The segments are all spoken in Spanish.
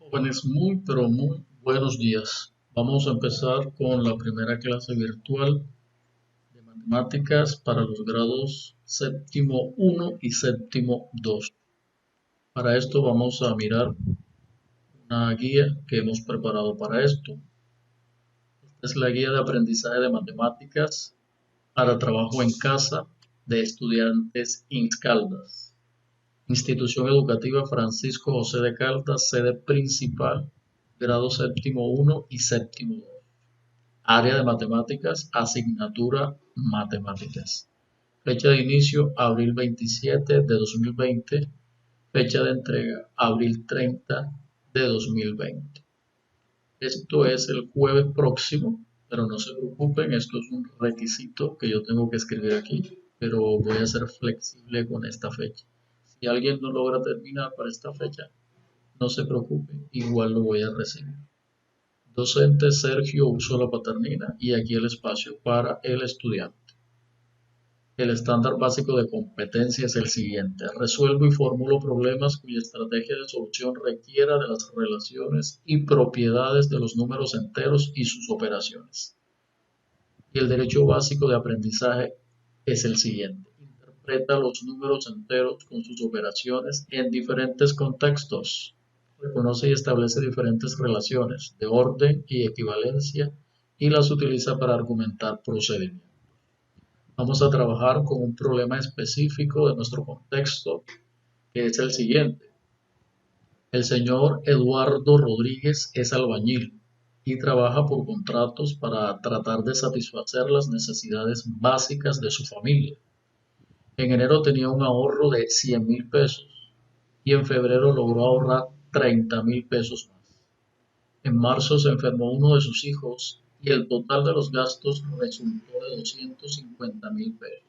Jóvenes, muy pero muy buenos días. Vamos a empezar con la primera clase virtual de matemáticas para los grados séptimo uno y séptimo 2. Para esto vamos a mirar una guía que hemos preparado para esto. Esta es la guía de aprendizaje de matemáticas para trabajo en casa de estudiantes Inscaldas. Institución Educativa Francisco José de Caldas, sede principal, grado séptimo uno y séptimo 2. Área de matemáticas, asignatura matemáticas. Fecha de inicio, abril 27 de 2020. Fecha de entrega, abril 30 de 2020. Esto es el jueves próximo, pero no se preocupen, esto es un requisito que yo tengo que escribir aquí, pero voy a ser flexible con esta fecha. Si alguien no logra terminar para esta fecha, no se preocupe, igual lo voy a recibir. Docente Sergio Ursola Paternina y aquí el espacio para el estudiante. El estándar básico de competencia es el siguiente: resuelvo y formulo problemas cuya estrategia de solución requiera de las relaciones y propiedades de los números enteros y sus operaciones. Y el derecho básico de aprendizaje es el siguiente: interpreta los números enteros con sus operaciones en diferentes contextos. Reconoce y establece diferentes relaciones de orden y equivalencia y las utiliza para argumentar procedimientos. Vamos a trabajar con un problema específico de nuestro contexto, que es el siguiente. El señor Eduardo Rodríguez es albañil y trabaja por contratos para tratar de satisfacer las necesidades básicas de su familia. En enero tenía un ahorro de 100.000 pesos y en febrero logró ahorrar 30.000 pesos más. En marzo se enfermó uno de sus hijos y el total de los gastos resultó de 250.000 pesos.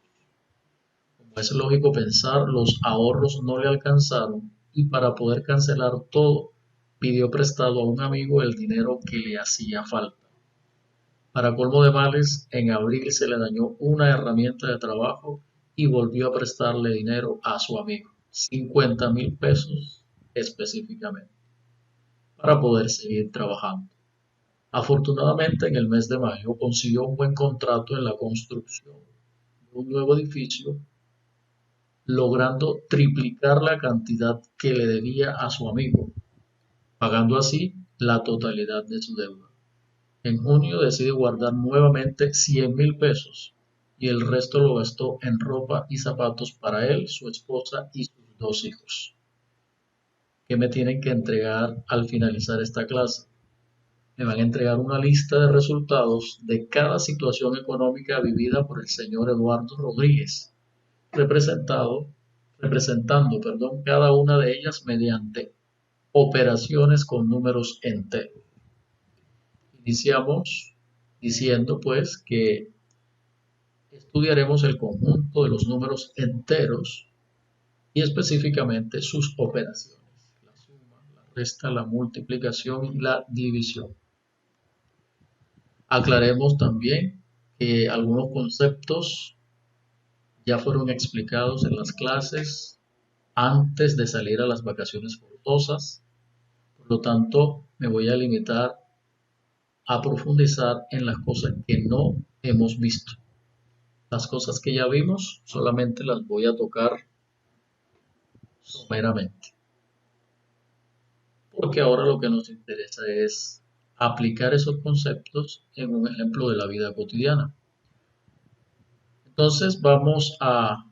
Como es lógico pensar, los ahorros no le alcanzaron y para poder cancelar todo, pidió prestado a un amigo el dinero que le hacía falta. Para colmo de males, en abril se le dañó una herramienta de trabajo y volvió a prestarle dinero a su amigo, 50.000 pesos específicamente, para poder seguir trabajando. Afortunadamente, en el mes de mayo consiguió un buen contrato en la construcción de un nuevo edificio, logrando triplicar la cantidad que le debía a su amigo, pagando así la totalidad de su deuda. En junio decide guardar nuevamente 100.000 pesos y el resto lo gastó en ropa y zapatos para él, su esposa y sus dos hijos, que me tienen que entregar al finalizar esta clase. Me van a entregar una lista de resultados de cada situación económica vivida por el señor Eduardo Rodríguez, representado, representando, cada una de ellas mediante operaciones con números enteros. Iniciamos diciendo pues que estudiaremos el conjunto de los números enteros y específicamente sus operaciones: la suma, la resta, la multiplicación y la división. Aclaremos también que algunos conceptos ya fueron explicados en las clases antes de salir a las vacaciones forzosas, por lo tanto me voy a limitar a profundizar en las cosas que no hemos visto. Las cosas que ya vimos solamente las voy a tocar someramente, porque ahora lo que nos interesa es aplicar esos conceptos en un ejemplo de la vida cotidiana. Entonces vamos a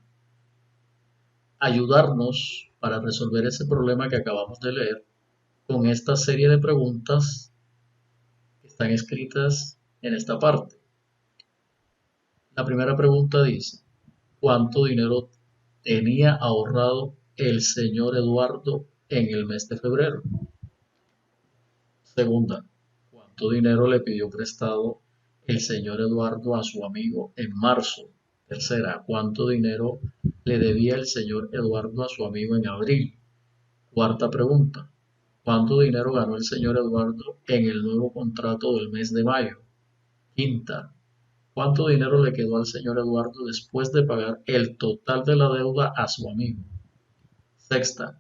ayudarnos para resolver ese problema que acabamos de leer con esta serie de preguntas que están escritas en esta parte. La primera pregunta dice: ¿cuánto dinero tenía ahorrado el señor Eduardo en el mes de febrero? Segunda, ¿cuánto dinero le pidió prestado el señor Eduardo a su amigo en marzo? Tercera, ¿cuánto dinero le debía el señor Eduardo a su amigo en abril? Cuarta pregunta, ¿cuánto dinero ganó el señor Eduardo en el nuevo contrato del mes de mayo? Quinta, ¿cuánto dinero le quedó al señor Eduardo después de pagar el total de la deuda a su amigo? Sexta,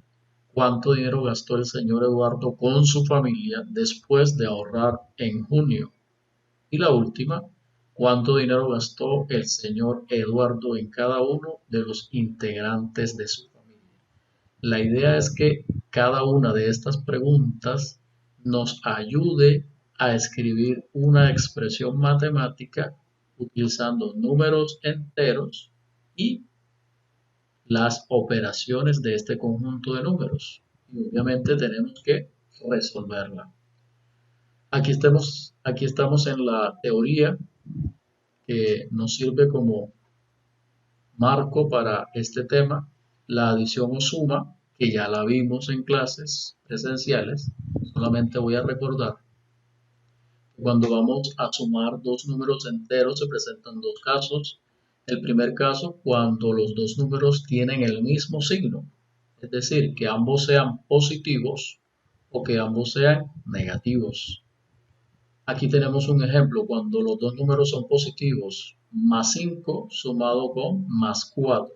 ¿cuánto dinero gastó el señor Eduardo con su familia después de ahorrar en junio? Y la última, ¿cuánto dinero gastó el señor Eduardo en cada uno de los integrantes de su familia? La idea es que cada una de estas preguntas nos ayude a escribir una expresión matemática utilizando números enteros y las operaciones de este conjunto de números. Y obviamente tenemos que resolverla. Aquí estamos en la teoría que nos sirve como marco para este tema, la adición o suma, que ya la vimos en clases presenciales. Solamente voy a recordar que cuando vamos a sumar dos números enteros se presentan dos casos. El primer caso, cuando los dos números tienen el mismo signo, es decir, que ambos sean positivos o que ambos sean negativos. Aquí tenemos un ejemplo, cuando los dos números son positivos, más 5 sumado con más 4.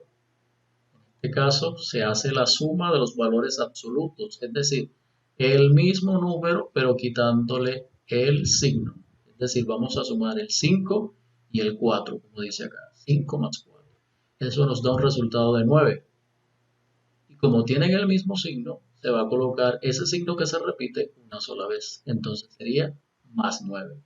En este caso se hace la suma de los valores absolutos, es decir, el mismo número pero quitándole el signo. Es decir, vamos a sumar el 5 y el 4, como dice acá, 5 más 4. Eso nos da un resultado de 9. Y como tienen el mismo signo, se va a colocar ese signo que se repite una sola vez. Entonces sería más 9.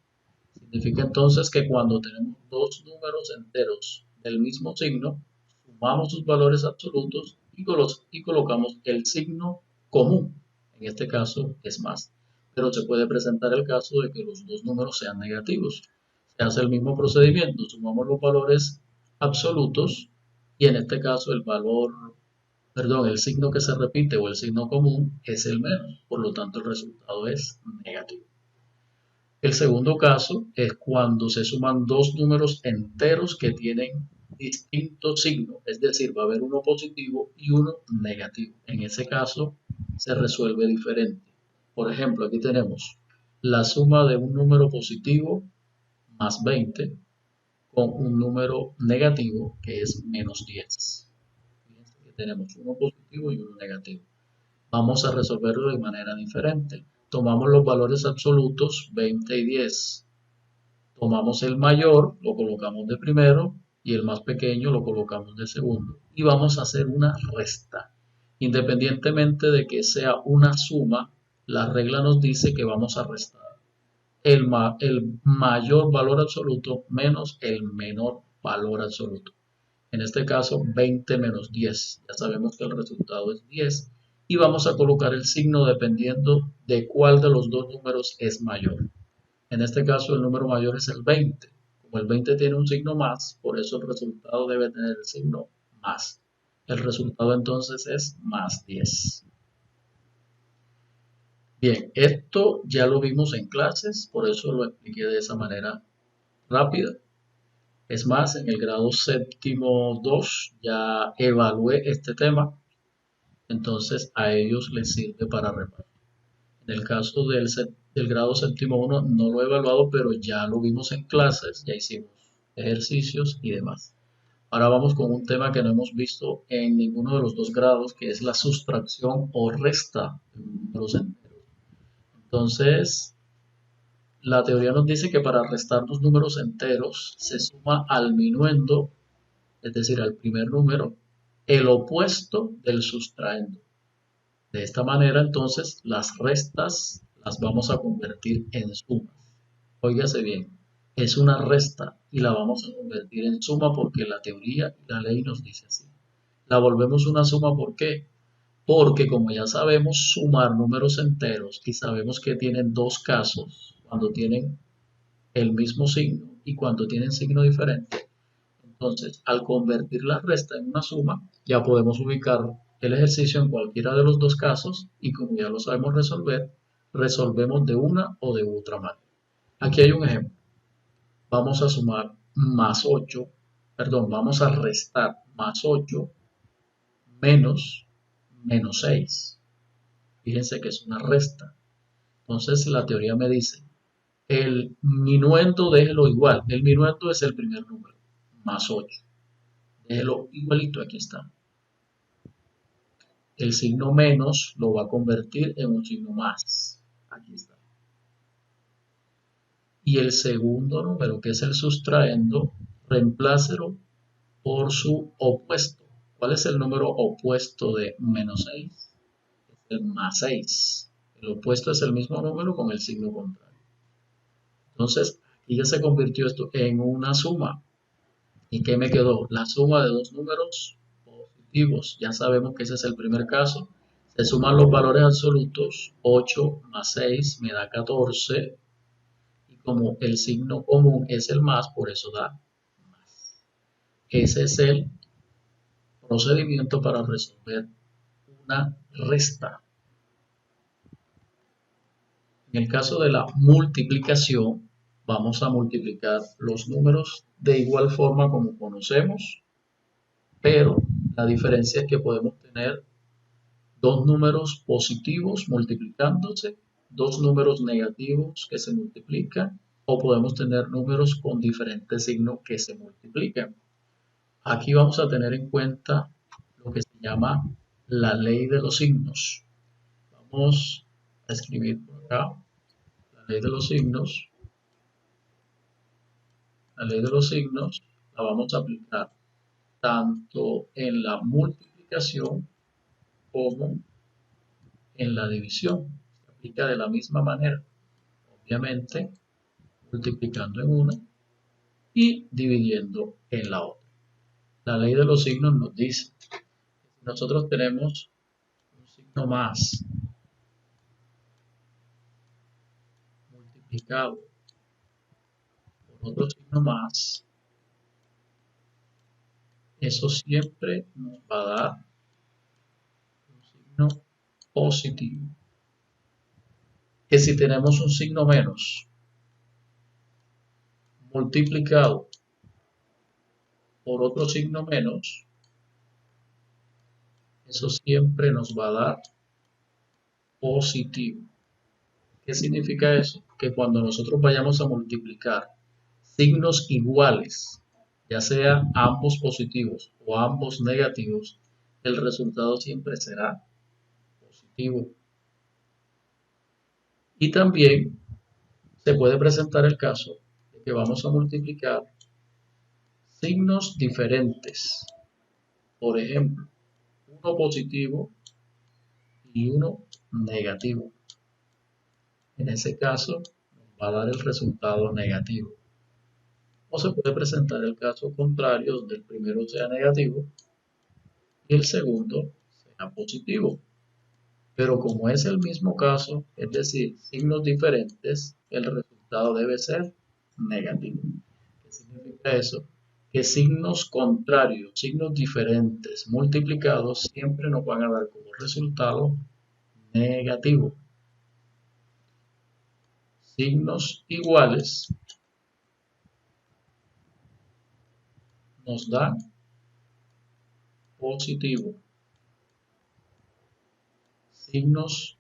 Significa entonces que cuando tenemos dos números enteros del mismo signo, sumamos sus valores absolutos y colocamos el signo común. En este caso es más. Pero se puede presentar el caso de que los dos números sean negativos. Se hace el mismo procedimiento, sumamos los valores absolutos y en este caso el signo que se repite o el signo común es el menos. Por lo tanto, el resultado es negativo. El segundo caso es cuando se suman dos números enteros que tienen distinto signo, es decir, va a haber uno positivo y uno negativo. En ese caso se resuelve diferente. Por ejemplo, aquí tenemos la suma de un número positivo más 20 con un número negativo que es menos 10. Fíjense que tenemos uno positivo y uno negativo. Vamos a resolverlo de manera diferente. Tomamos los valores absolutos 20 y 10. Tomamos el mayor, lo colocamos de primero y el más pequeño lo colocamos de segundo. Y vamos a hacer una resta. Independientemente de que sea una suma, la regla nos dice que vamos a restar el mayor valor absoluto menos el menor valor absoluto. En este caso, 20 menos 10. Ya sabemos que el resultado es 10. Y vamos a colocar el signo dependiendo de cuál de los dos números es mayor. En este caso, el número mayor es el 20. Como el 20 tiene un signo más, por eso el resultado debe tener el signo más. El resultado entonces es más 10. Bien, esto ya lo vimos en clases, por eso lo expliqué de esa manera rápida. Es más, en el grado séptimo 2 ya evalué este tema, entonces a ellos les sirve para reparar. En el caso del grado séptimo 1 no lo he evaluado, pero ya lo vimos en clases, ya hicimos ejercicios y demás. Ahora vamos con un tema que no hemos visto en ninguno de los dos grados, que es la sustracción o resta de números enteros. Entonces, la teoría nos dice que para restar dos números enteros se suma al minuendo, es decir, al primer número, el opuesto del sustraendo. De esta manera, entonces, las restas las vamos a convertir en sumas. Óigase bien, es una resta y la vamos a convertir en suma porque la teoría y la ley nos dice así. La volvemos una suma, ¿por qué? Porque como ya sabemos sumar números enteros y sabemos que tienen dos casos, cuando tienen el mismo signo y cuando tienen signo diferente, entonces, al convertir la resta en una suma, ya podemos ubicar el ejercicio en cualquiera de los dos casos y como ya lo sabemos resolver, resolvemos de una o de otra manera. Aquí hay un ejemplo. Vamos a sumar más 8, vamos a restar más 8 menos 6. Fíjense que es una resta. Entonces, la teoría me dice, el minuendo déjelo igual. El minuendo es el primer número, más 8. Déjelo igualito, aquí está. el signo menos lo va a convertir en un signo más. Aquí está. Y el segundo número, que es el sustraendo, reemplácelo por su opuesto. ¿Cuál es el número opuesto de menos 6? Es el más 6. El opuesto es el mismo número con el signo contrario. Entonces, aquí ya se convirtió esto en una suma. ¿Y qué me quedó? La suma de dos números positivos. Ya sabemos que ese es el primer caso. Se suman los valores absolutos. 8 más 6 me da 14. Y como el signo común es el más, por eso da más. Ese es el procedimiento para resolver una resta. En el caso de la multiplicación, vamos a multiplicar los números de igual forma como conocemos, pero la diferencia es que podemos tener dos números positivos multiplicándose, dos números negativos que se multiplican, o podemos tener números con diferentes signos que se multiplican. Aquí vamos a tener en cuenta lo que se llama la ley de los signos. Vamos a escribir por acá la ley de los signos. La ley de los signos la vamos a aplicar tanto en la multiplicación como en la división. Se aplica de la misma manera, obviamente multiplicando en una y dividiendo en la otra. La ley de los signos nos dice que si nosotros tenemos un signo más multiplicado por otro signo más, eso siempre nos va a dar un signo positivo. Que si tenemos un signo menos multiplicado por otro signo menos, eso siempre nos va a dar positivo. ¿Qué significa eso? Que cuando nosotros vayamos a multiplicar signos iguales, ya sea ambos positivos o ambos negativos, el resultado siempre será positivo. Y también se puede presentar el caso de que vamos a multiplicar signos diferentes. Por ejemplo, uno positivo y uno negativo. En ese caso, nos va a dar el resultado negativo. O se puede presentar el caso contrario, donde el primero sea negativo y el segundo sea positivo. Pero como es el mismo caso, es decir, signos diferentes, el resultado debe ser negativo. ¿Qué significa eso? Que signos contrarios, signos diferentes multiplicados siempre nos van a dar como resultado negativo. Signos iguales nos dan positivo. Signos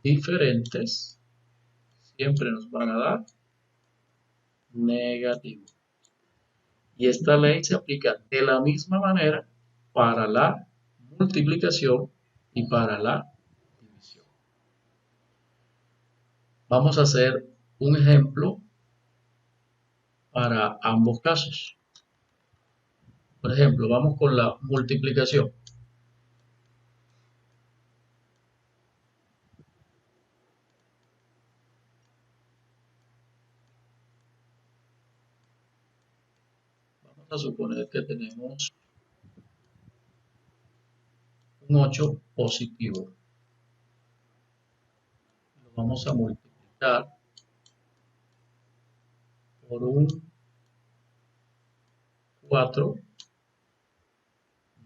diferentes siempre nos van a dar negativo. Y esta ley se aplica de la misma manera para la multiplicación y para la división. Vamos a hacer un ejemplo para ambos casos. Por ejemplo, vamos con la multiplicación. Vamos a suponer que tenemos un 8 positivo. Lo vamos a multiplicar por un 4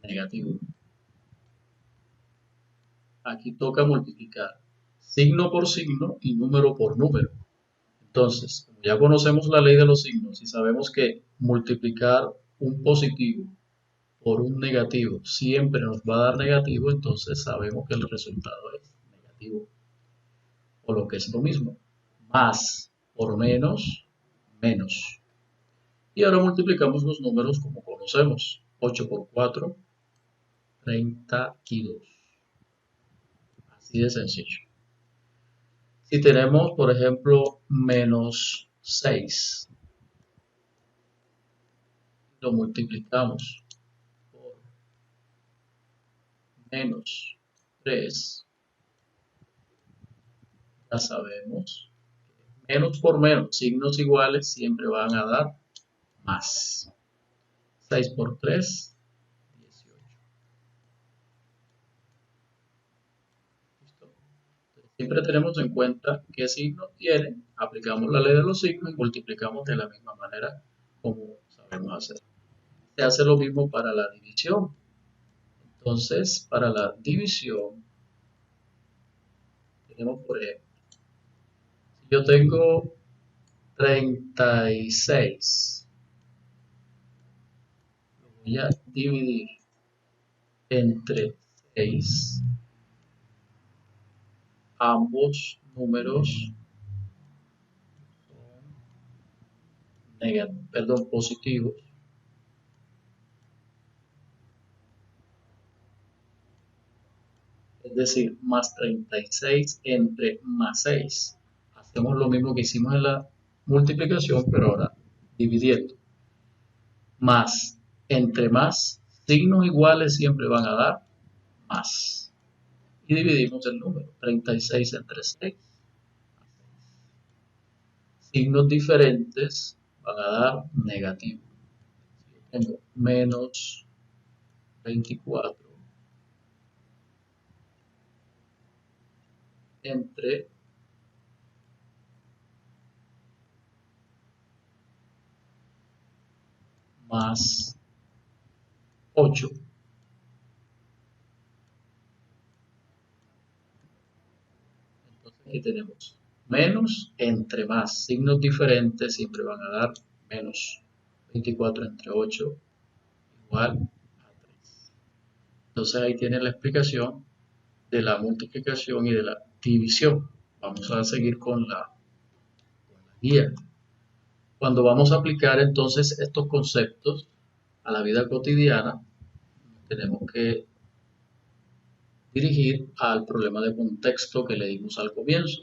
negativo. Aquí toca multiplicar signo por signo y número por número. Entonces, como ya conocemos la ley de los signos y sabemos que multiplicar un positivo por un negativo siempre nos va a dar negativo, entonces sabemos que el resultado es negativo. O lo que es lo mismo, más por menos, menos. Y ahora multiplicamos los números como conocemos. 8 por 4, 32. Así de sencillo. Si tenemos, por ejemplo, menos 6, lo multiplicamos por menos 3, ya sabemos, menos por menos, signos iguales siempre van a dar más. 6 por 3, 18. ¿Listo? Siempre tenemos en cuenta qué signo tiene, aplicamos la ley de los signos y multiplicamos de la misma manera como sabemos hacer. Se hace lo mismo para la división. Entonces, para la división, tenemos por ejemplo, si yo tengo 36, lo voy a dividir entre 6, ambos números son positivos, es decir, más 36 entre más 6. Hacemos lo mismo que hicimos en la multiplicación, pero ahora dividiendo. Más, entre más, signos iguales siempre van a dar más. Y dividimos el número, 36 entre 6. Signos diferentes van a dar negativo. Tengo menos 24 entre más 8. Entonces aquí tenemos menos entre más. Signos diferentes siempre van a dar menos. 24 entre 8 igual a 3. Entonces ahí tienen la explicación de la multiplicación y de la división. Vamos a seguir con la guía. Cuando vamos a aplicar entonces estos conceptos a la vida cotidiana, tenemos que dirigir al problema de contexto que le dimos al comienzo.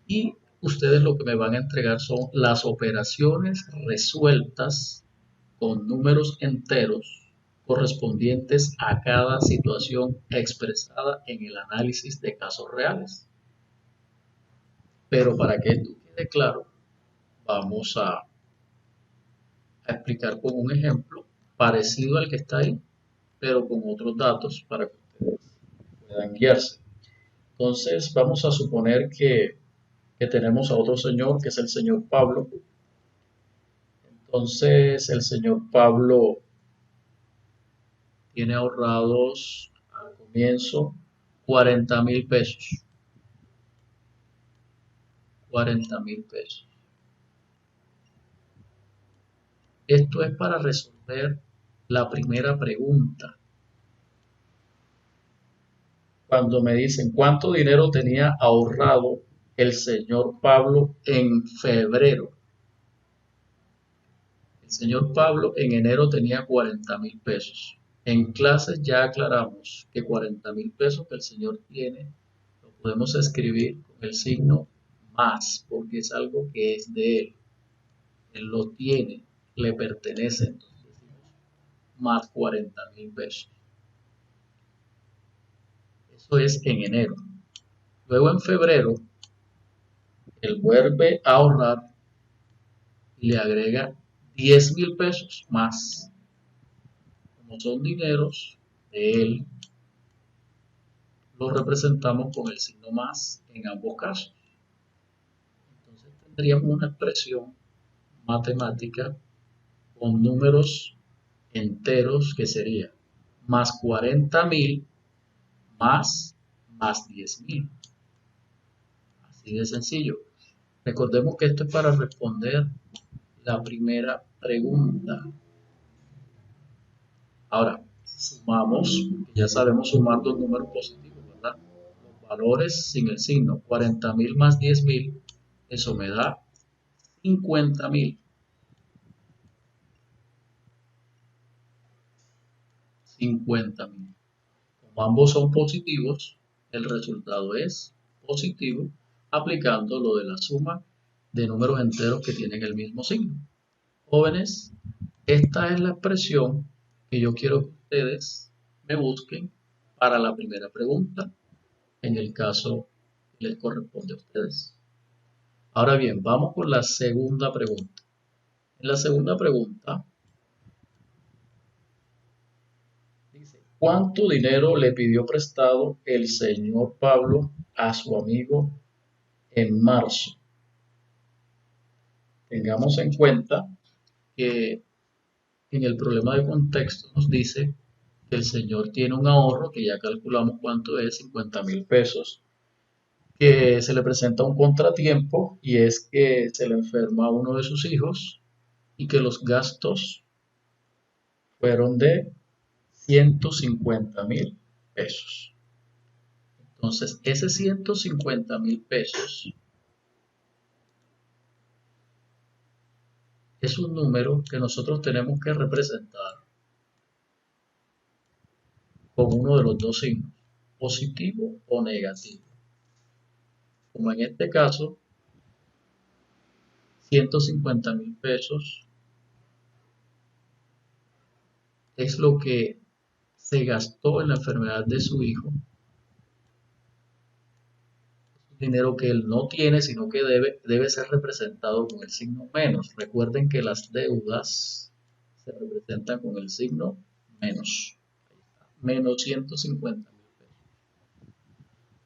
Y ustedes lo que me van a entregar son las operaciones resueltas con números enteros correspondientes a cada situación expresada en el análisis de casos reales. Pero para que esto quede claro, vamos a explicar con un ejemplo parecido al que está ahí, pero con otros datos para que ustedes puedan guiarse. Entonces vamos a suponer que tenemos a otro señor, que es el señor Pablo. Entonces el señor Pablo tiene ahorrados al comienzo 40,000 pesos. 40,000 pesos. Esto es para resolver la primera pregunta. Cuando me dicen cuánto dinero tenía ahorrado el señor Pablo en febrero. El señor Pablo en enero tenía 40,000 pesos. En clases ya aclaramos que 40,000 pesos que el señor tiene lo podemos escribir con el signo más, porque es algo que es de él. Él lo tiene, le pertenece. Entonces decimos más 40,000 pesos. Eso es en enero. Luego en febrero, él vuelve a ahorrar y le agrega 10,000 pesos más. Como son dineros de él, los representamos con el signo más en ambos casos. Entonces tendríamos una expresión matemática con números enteros que sería más 40,000 más 10,000. Así de sencillo. Recordemos que esto es para responder la primera pregunta. Ahora, sumamos, ya sabemos sumar dos números positivos, ¿verdad? Los valores sin el signo, 40,000 más 10,000, eso me da 50,000. 50,000. Como ambos son positivos, el resultado es positivo, aplicando lo de la suma de números enteros que tienen el mismo signo. Jóvenes, esta es la expresión que yo quiero que ustedes me busquen para la primera pregunta, en el caso que les corresponde a ustedes. Ahora bien, vamos con la segunda pregunta. En la segunda pregunta dice, ¿cuánto dinero le pidió prestado el señor Pablo a su amigo en marzo? Tengamos en cuenta que en el problema de contexto nos dice que el señor tiene un ahorro, que ya calculamos cuánto es, 50.000 pesos, que se le presenta un contratiempo y es que se le enferma a uno de sus hijos y que los gastos fueron de 150.000 pesos. Entonces, ese 150.000 pesos es un número que nosotros tenemos que representar con uno de los dos signos, positivo o negativo. Como en este caso, 150.000 pesos es lo que se gastó en la enfermedad de su hijo. Dinero que él no tiene, sino que debe ser representado con el signo menos. Recuerden que las deudas se representan con el signo menos. Menos 150.000 pesos.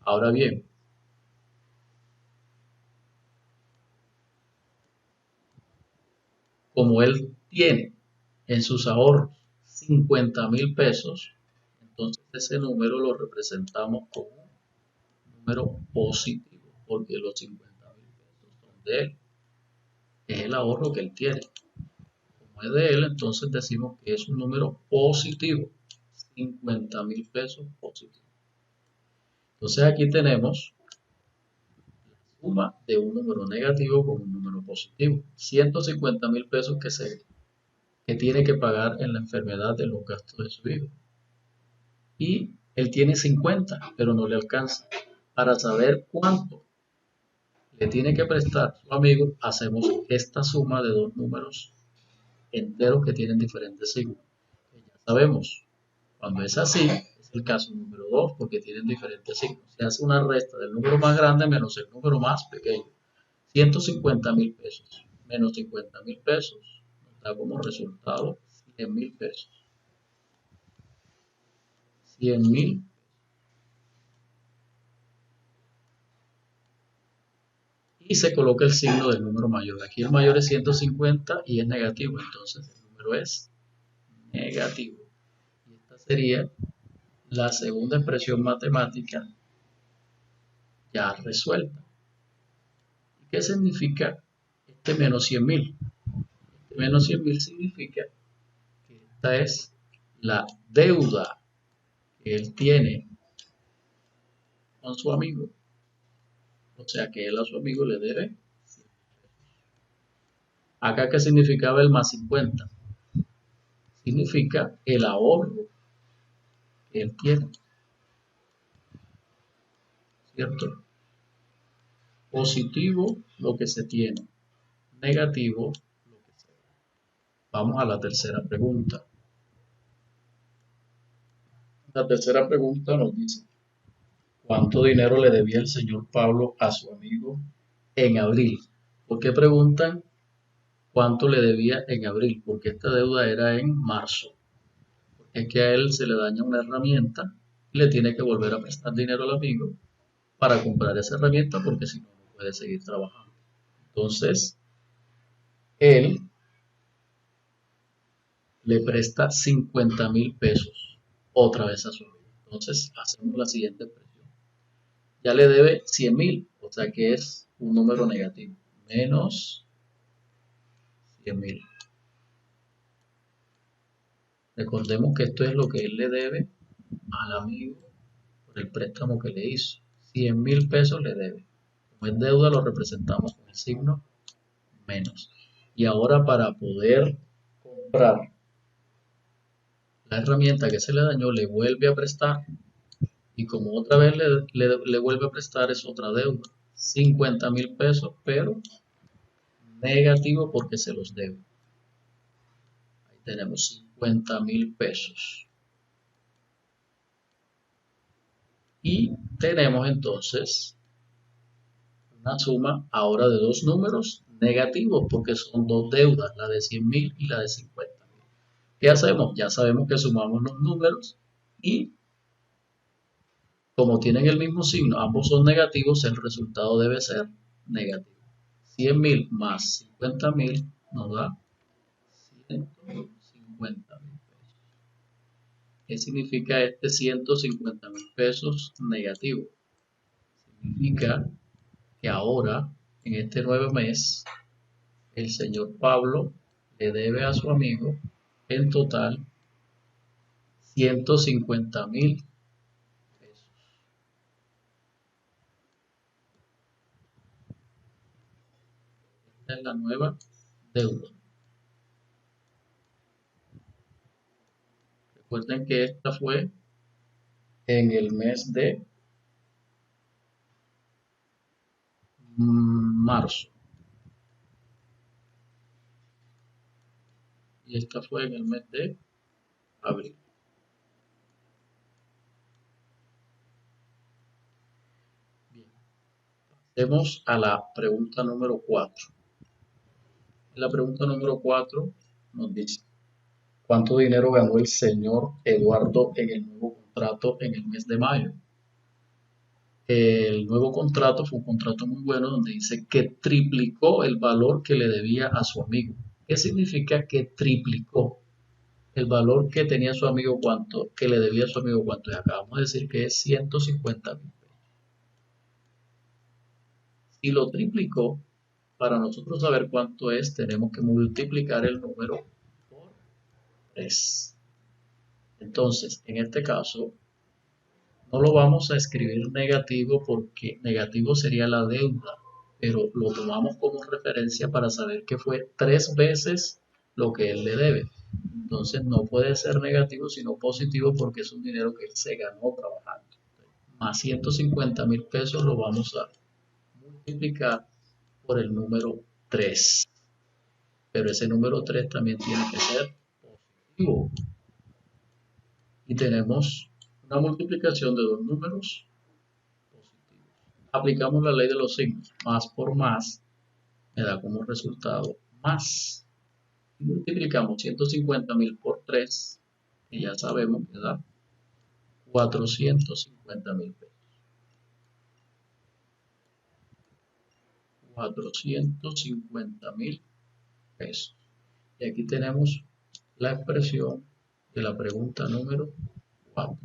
Ahora bien, como él tiene en sus ahorros 50.000 pesos, entonces ese número lo representamos como un número positivo, porque los 50.000 pesos son de él. Es el ahorro que él tiene. Como es de él, entonces decimos que es un número positivo. 50.000 pesos positivo. Entonces aquí tenemos la suma de un número negativo con un número positivo. 150.000 pesos que tiene que pagar en la enfermedad de los gastos de su hijo. Y él tiene 50, pero no le alcanza. Para saber cuánto le tiene que prestar su amigo, hacemos esta suma de dos números enteros que tienen diferentes signos. Ya sabemos, cuando es así, es el caso número 2 porque tienen diferentes signos. Se hace una resta del número más grande menos el número más pequeño. 150.000 pesos menos 50.000 pesos nos da como resultado 100.000 pesos. 100.000. Y se coloca el signo del número mayor. Aquí el mayor es 150 y es negativo, entonces el número es negativo. Y esta sería la segunda expresión matemática ya resuelta. ¿Y qué significa este menos 100.000? Este menos 100.000 significa que esta es la deuda que él tiene con su amigo. O sea que él a su amigo le debe 100 pesos. Acá, ¿qué significaba el más 50? Significa el ahorro que él tiene, ¿cierto? Positivo lo que se tiene, negativo lo que se da. Vamos a la tercera pregunta. La tercera pregunta nos dice, ¿cuánto dinero le debía el señor Pablo a su amigo en abril? ¿Por qué preguntan cuánto le debía en abril? Porque esta deuda era en marzo. Porque es que a él se le daña una herramienta y le tiene que volver a prestar dinero al amigo para comprar esa herramienta porque si no, no puede seguir trabajando. Entonces, él le presta 50.000 pesos otra vez a su amigo. Entonces, hacemos la siguiente expresión. Ya le debe 100.000, o sea que es un número negativo. Menos 100.000. Recordemos que esto es lo que él le debe al amigo por el préstamo que le hizo. 100.000 pesos le debe. Como es deuda, lo representamos con el signo menos. Y ahora para poder comprar la herramienta que se le dañó, le vuelve a prestar Y como otra vez le vuelve a prestar, es otra deuda. 50.000 pesos, pero negativo porque se los debe. Ahí tenemos 50.000 pesos. Y tenemos entonces una suma ahora de dos números negativos porque son dos deudas, la de 100.000 y la de 50.000. ¿Qué hacemos? Ya sabemos que sumamos los números y como tienen el mismo signo, ambos son negativos, el resultado debe ser negativo. 100.000 más 50.000 nos da 150.000 pesos. ¿Qué significa este 150.000 pesos negativo? Significa que ahora, en este nuevo mes, el señor Pablo le debe a su amigo en total 150.000 pesos. Esta es la nueva deuda. Recuerden que esta fue en el mes de marzo y esta fue en el mes de abril. Bien, pasemos a la pregunta número 4. En la pregunta número 4 nos dice, ¿cuánto dinero ganó el señor Eduardo en el nuevo contrato en el mes de mayo? El nuevo contrato fue un contrato muy bueno donde dice que triplicó el valor que le debía a su amigo. ¿Qué significa que triplicó? El valor que tenía su amigo, cuánto, que le debía a su amigo, cuánto. Y acabamos de decir que es 150.000 pesos. Si lo triplicó, para nosotros saber cuánto es, tenemos que multiplicar el número por 3. Entonces, en este caso, no lo vamos a escribir negativo porque negativo sería la deuda, pero lo tomamos como referencia para saber que fue 3 veces lo que él le debe. Entonces no puede ser negativo sino positivo porque es un dinero que él se ganó trabajando. Más 150.000 pesos lo vamos a multiplicar por el número 3. Pero ese número 3 también tiene que ser positivo. Y tenemos una multiplicación de dos números positivos. Aplicamos la ley de los signos. Más por más me da como resultado más. Y multiplicamos 150.000 por 3, que ya sabemos que da 450.000 pesos. 450.000 pesos. Y aquí tenemos la expresión de la pregunta número 4.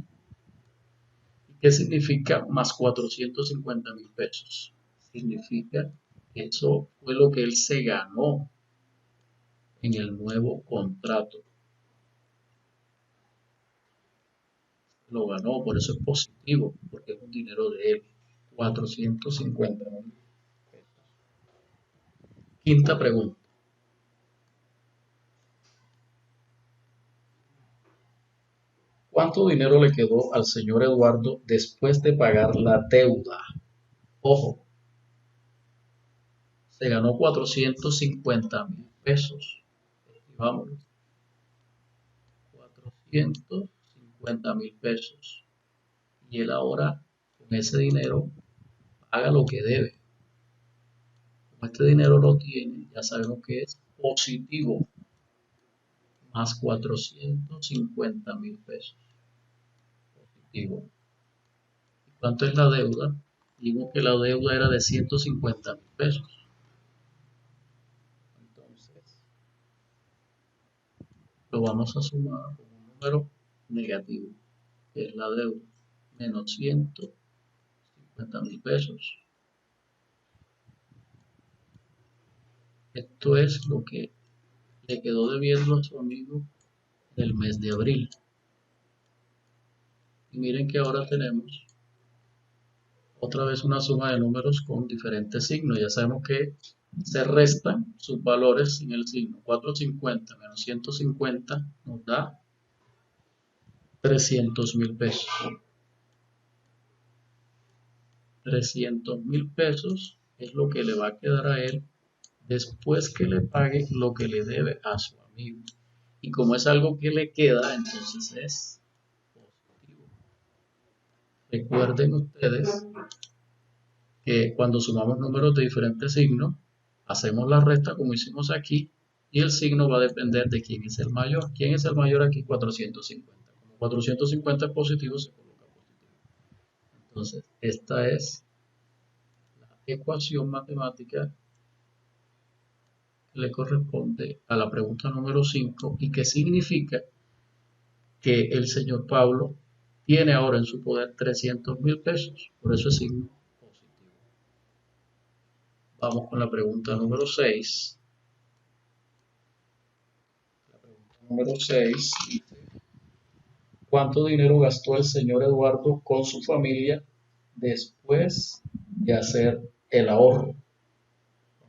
¿Qué significa más 450.000 pesos? Significa que eso fue lo que él se ganó en el nuevo contrato. Lo ganó, por eso es positivo, porque es un dinero de él. 450.000 pesos. Quinta pregunta. ¿Cuánto dinero le quedó al señor Eduardo después de pagar la deuda? Ojo, se ganó 450.000 pesos. Vámonos. 450.000 pesos. Y él ahora, con ese dinero, paga lo que debe. Como este dinero lo tiene, ya sabemos que es positivo. Más 450.000 pesos. Positivo. ¿Cuánto es la deuda? Digo que la deuda era de 150.000 pesos. Entonces, lo vamos a sumar con un número negativo, que es la deuda, menos 150.000 pesos. Esto es lo que le quedó debiendo a su amigo del mes de abril. Y miren que ahora tenemos otra vez una suma de números con diferentes signos. Ya sabemos que se restan sus valores en el signo. 450 menos 150 nos da 300.000 pesos. 300.000 pesos es lo que le va a quedar a él después que le pague lo que le debe a su amigo. Y como es algo que le queda, entonces es positivo. Recuerden ustedes que cuando sumamos números de diferentes signos, hacemos la resta como hicimos aquí y el signo va a depender de quién es el mayor. ¿Quién es el mayor aquí? 450. Como 450 es positivo, se coloca positivo. Entonces, esta es la ecuación matemática que le corresponde a la pregunta número 5 y que significa que el señor Pablo tiene ahora en su poder 300.000 pesos. Por eso es signo positivo. Vamos con la pregunta número 6. La pregunta número 6 dice, ¿cuánto dinero gastó el señor Eduardo con su familia después de hacer el ahorro?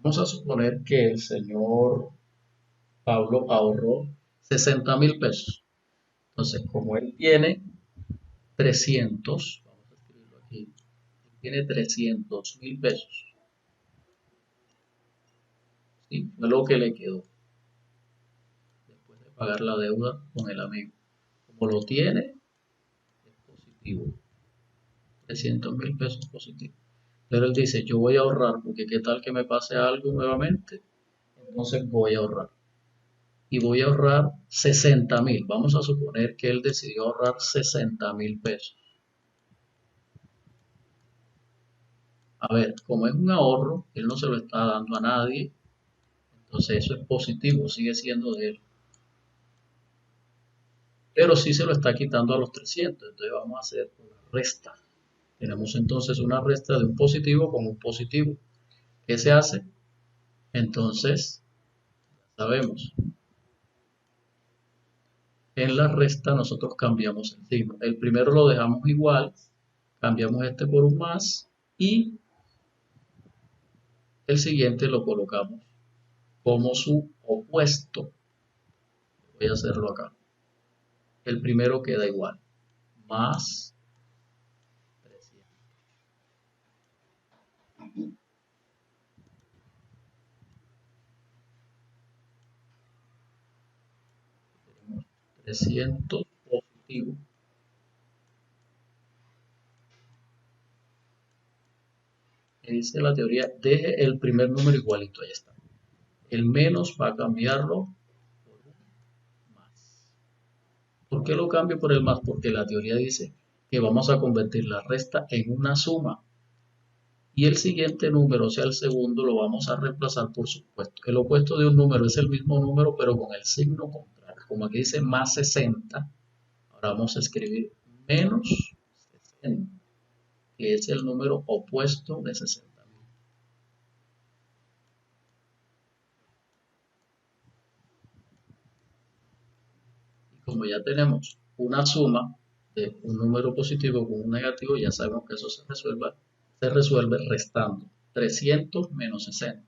Vamos a suponer que el señor Pablo ahorró 60.000 pesos. Entonces, como él tiene 300, vamos a escribirlo aquí, tiene 300.000 pesos. ¿Sí? Fue lo que le quedó después de pagar la deuda con el amigo. Como lo tiene, es positivo. 300.000 pesos positivo. Pero él dice, yo voy a ahorrar porque qué tal que me pase algo nuevamente. Entonces voy a ahorrar. Y voy a ahorrar 60.000. Vamos a suponer que él decidió ahorrar 60.000 pesos. A ver, como es un ahorro, él no se lo está dando a nadie. Entonces eso es positivo, sigue siendo de él. Pero sí se lo está quitando a los 300. Entonces vamos a hacer una resta. Tenemos entonces una resta de un positivo con un positivo. ¿Qué se hace? Entonces, ya sabemos, en la resta nosotros cambiamos el signo. El primero lo dejamos igual, cambiamos este por un más y el siguiente lo colocamos como su opuesto. Voy a hacerlo acá. El primero queda igual, más 300. 300 positivo. Dice la teoría, deje el primer número igualito, ahí está. El menos va a cambiarlo por un más. ¿Por qué lo cambio por el más? Porque la teoría dice que vamos a convertir la resta en una suma. Y el siguiente número, o sea, el segundo, lo vamos a reemplazar por su opuesto. El opuesto de un número es el mismo número, pero con el signo contrario. Como aquí dice más 60, ahora vamos a escribir menos 60, que es el número opuesto de 60.000. Y como ya tenemos una suma de un número positivo con un negativo, ya sabemos que eso se resuelve restando 300 menos 60.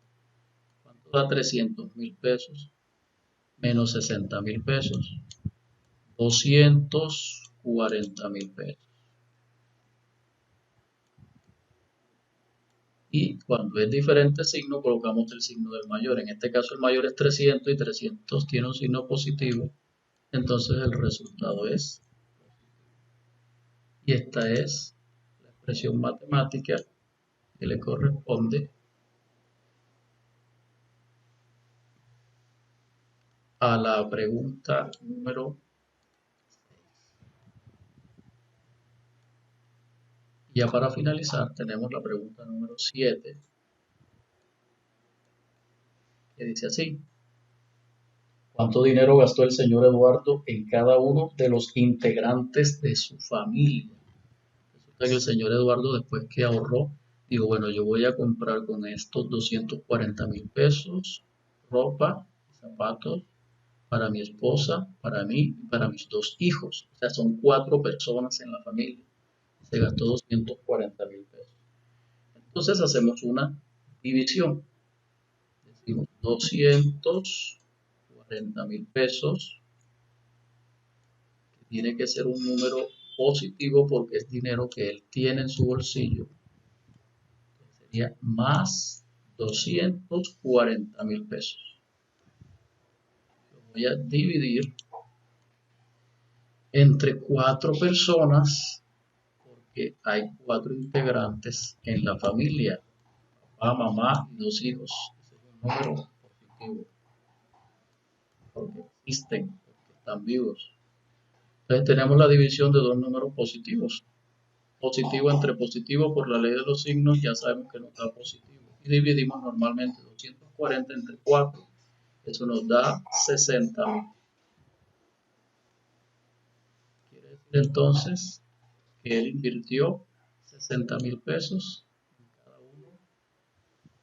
¿Cuánto da 300.000 pesos? Menos 60.000 pesos. 240.000 pesos. Y cuando es diferente signo, colocamos el signo del mayor. En este caso el mayor es 300 y 300 tiene un signo positivo. Entonces el resultado es. Y esta es la expresión matemática que le corresponde a la pregunta número 6. Y ya para finalizar tenemos la pregunta número 7, que dice así. ¿Cuánto dinero gastó el señor Eduardo en cada uno de los integrantes de su familia? Resulta que el señor Eduardo, después que ahorró, digo, bueno, yo voy a comprar con estos 240.000 pesos ropa, zapatos para mi esposa, para mí y para mis dos hijos. O sea, son 4 personas en la familia. Se gastó 240.000 pesos. Entonces hacemos una división. Decimos 240.000 pesos, que tiene que ser un número positivo porque es dinero que él tiene en su bolsillo, sería más 240.000 pesos. Lo voy a dividir entre 4 personas porque hay 4 integrantes en la familia: papá, mamá y 2 hijos. Ese es un número positivo porque existen, porque están vivos. Entonces tenemos la división de dos números positivos. Positivo entre positivo, por la ley de los signos ya sabemos que nos da positivo. Y dividimos normalmente 240 entre 4. Eso nos da 60.000. Quiere decir entonces que él invirtió 60.000 pesos en cada uno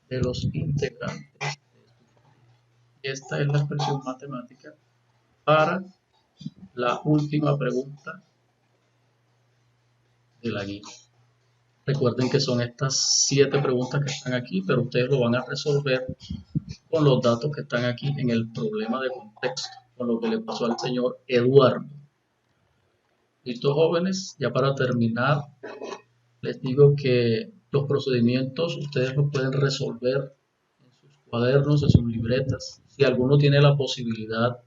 de los integrantes de su familia. Y esta es la expresión matemática para la última pregunta de la guía. Recuerden que son estas 7 preguntas que están aquí, pero ustedes lo van a resolver con los datos que están aquí en el problema de contexto, con lo que le pasó al señor Eduardo. ¿Listo, jóvenes? Ya para terminar, les digo que los procedimientos ustedes los pueden resolver en sus cuadernos, en sus libretas. Si alguno tiene la posibilidad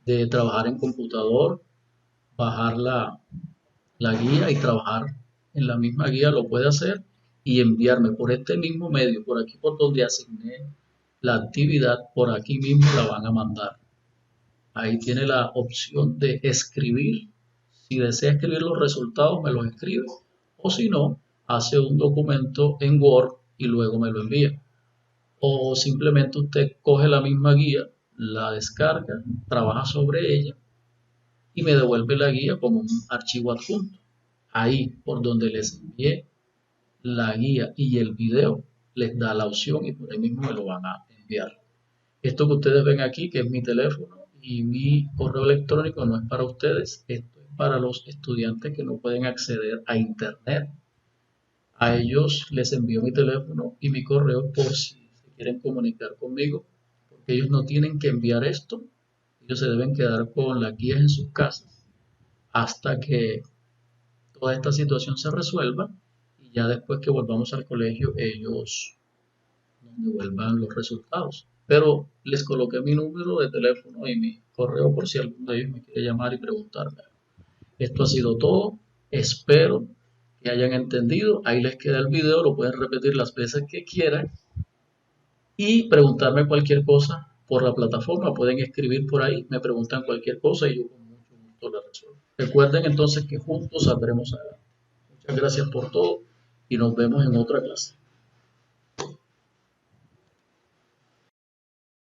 de trabajar en computador, bajar la guía y trabajar en la misma guía, lo puede hacer y enviarme por este mismo medio, por aquí por donde asigné la actividad, por aquí mismo la van a mandar. Ahí tiene la opción de escribir. Si desea escribir los resultados, me los escribe. O si no, hace un documento en Word y luego me lo envía. O simplemente usted coge la misma guía, la descarga, trabaja sobre ella y me devuelve la guía como un archivo adjunto. Ahí, por donde les envié la guía y el video, les da la opción y por ahí mismo me lo van a enviar. Esto que ustedes ven aquí, que es mi teléfono y mi correo electrónico, no es para ustedes, esto es para los estudiantes que no pueden acceder a internet. A ellos les envío mi teléfono y mi correo por si se quieren comunicar conmigo, porque ellos no tienen que enviar esto, ellos se deben quedar con las guías en sus casas hasta que toda esta situación se resuelva y ya después que volvamos al colegio ellos nos devuelvan los resultados. Pero les coloqué mi número de teléfono y mi correo por si alguno de ellos me quiere llamar y preguntarme. Esto ha sido todo. Espero que hayan entendido. Ahí les queda el video, lo pueden repetir las veces que quieran y preguntarme cualquier cosa por la plataforma. Pueden escribir por ahí, me preguntan cualquier cosa y yo con mucho gusto les resuelvo. Recuerden entonces que juntos saldremos adelante. Muchas gracias por todo y nos vemos en otra clase.